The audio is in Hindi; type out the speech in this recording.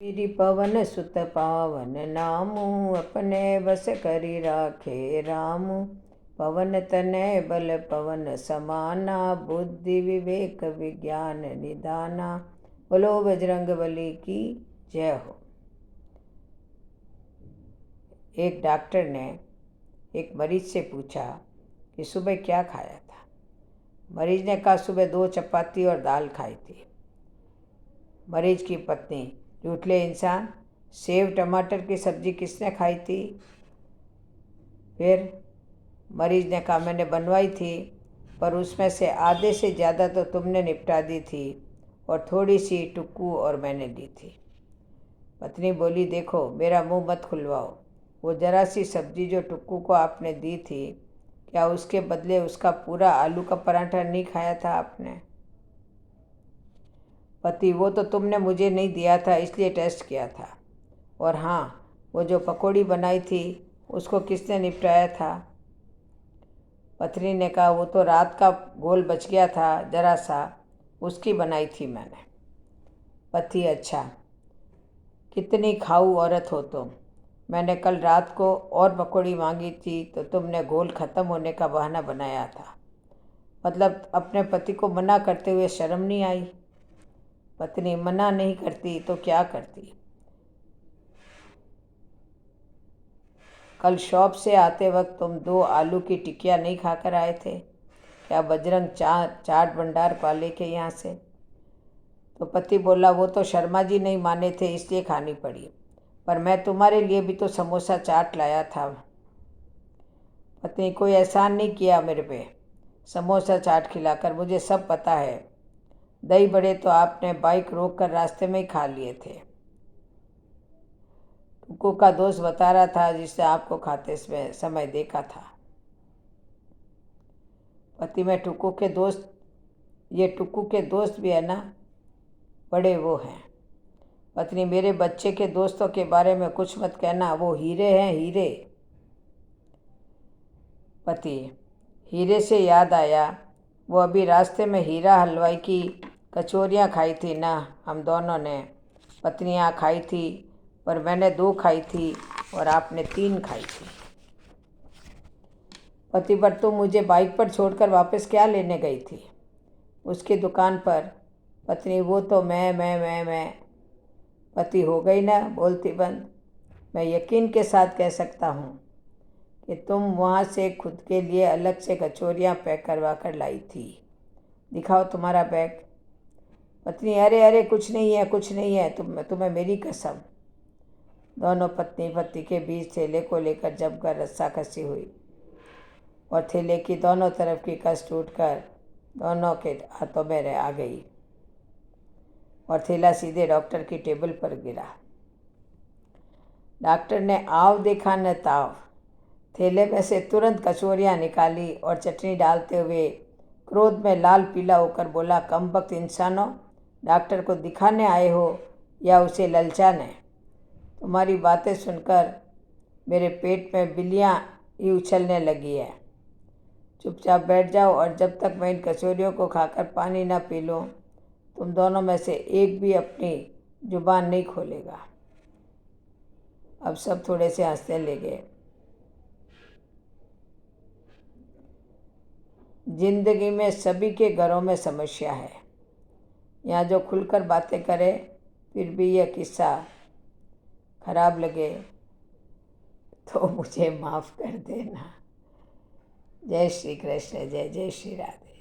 मेरी पवन सुत पावन नामू, अपने बस करी राखे रामू। पवन तनय बल पवन समाना, बुद्धि विवेक विज्ञान निदाना। बोलो बजरंगबली की जय हो। एक डॉक्टर ने एक मरीज से पूछा कि सुबह क्या खाया था। मरीज ने कहा सुबह 2 चपाती और दाल खाई थी। मरीज की पत्नी, झूठले इंसान, सेव टमाटर की सब्जी किसने खाई थी? फिर मरीज ने कहा मैंने बनवाई थी, पर उसमें से आधे से ज़्यादा तो तुमने निपटा दी थी और थोड़ी सी टुक्कू और मैंने दी थी। पत्नी बोली देखो मेरा मुंह मत खुलवाओ। वो ज़रा सी सब्जी जो टुक्कू को आपने दी थी, क्या उसके बदले उसका पूरा आलू का पराठा नहीं खाया था आपने? पति, वो तो तुमने मुझे नहीं दिया था इसलिए टेस्ट किया था। और हाँ, वो जो पकौड़ी बनाई थी उसको किसने निपटाया था? पत्नी ने कहा वो तो रात का गोल बच गया था जरा सा, उसकी बनाई थी मैंने। पति, अच्छा, कितनी खाऊ औरत हो तुम। मैंने कल रात को और पकौड़ी मांगी थी तो तुमने घोल ख़त्म होने का बहाना बनाया था। मतलब अपने पति को मना करते हुए शर्म नहीं आई? पत्नी, मना नहीं करती तो क्या करती? कल शॉप से आते वक्त तुम 2 आलू की टिक्कियाँ नहीं खाकर आए थे क्या बजरंग चाट भंडार वाले के यहाँ से? तो पति बोला वो तो शर्मा जी नहीं माने थे इसलिए खानी पड़ी, पर मैं तुम्हारे लिए भी तो समोसा चाट लाया था। पत्नी, कोई एहसान नहीं किया मेरे पे समोसा चाट खिलाकर, मुझे सब पता है। दही बड़े तो आपने बाइक रोक कर रास्ते में ही खा लिए थे। टुक्कू का दोस्त बता रहा था जिससे आपको खाते समय देखा था। पति, में टुक्कू के दोस्त, ये टुक्कू के दोस्त भी है ना, बड़े वो हैं। पत्नी, मेरे बच्चे के दोस्तों के बारे में कुछ मत कहना, वो हीरे हैं हीरे। पति, हीरे से याद आया, वो अभी रास्ते में हीरा हलवाई की कचौरियाँ खाई थी ना हम दोनों ने। पत्नियाँ खाई थी, पर मैंने 2 खाई थी और आपने 3 खाई थी। पति, पर तुम मुझे बाइक पर छोड़कर वापस क्या लेने गई थी? उसकी दुकान पर। पत्नी, वो तो मैं। पति, हो गई ना बोलती बंद। मैं यकीन के साथ कह सकता हूँ कि तुम वहाँ से खुद के लिए अलग से कचौरियाँ पैक करवा कर लाई थी। दिखाओ तुम्हारा बैग। पत्नी, अरे अरे कुछ नहीं है कुछ नहीं है, तुम्हें मेरी कसम। दोनों पत्नी पति के बीच थैले को लेकर जमकर रस्साकसी हुई और थैले की दोनों तरफ की कस टूटकर दोनों के हाथों में आ गई और थैला सीधे डॉक्टर की टेबल पर गिरा। डॉक्टर ने आव देखा न ताव, थैले में से तुरंत कचौरियाँ निकाली और चटनी डालते हुए क्रोध में लाल पीला होकर बोला, कमबख्त इंसानों, डॉक्टर को दिखाने आए हो या उसे ललचाने? तुम्हारी बातें सुनकर मेरे पेट में बिल्लियाँ ही उछलने लगी है। चुपचाप बैठ जाओ और जब तक मैं इन कचौरियों को खाकर पानी ना पी लूँ, तुम दोनों में से एक भी अपनी जुबान नहीं खोलेगा। अब सब थोड़े से हंसने लगे। जिंदगी में सभी के घरों में समस्या है। यहाँ जो खुलकर बातें करे, फिर भी यह किस्सा खराब लगे तो मुझे माफ़ कर देना। जय श्री कृष्ण, जय जय श्री राधे।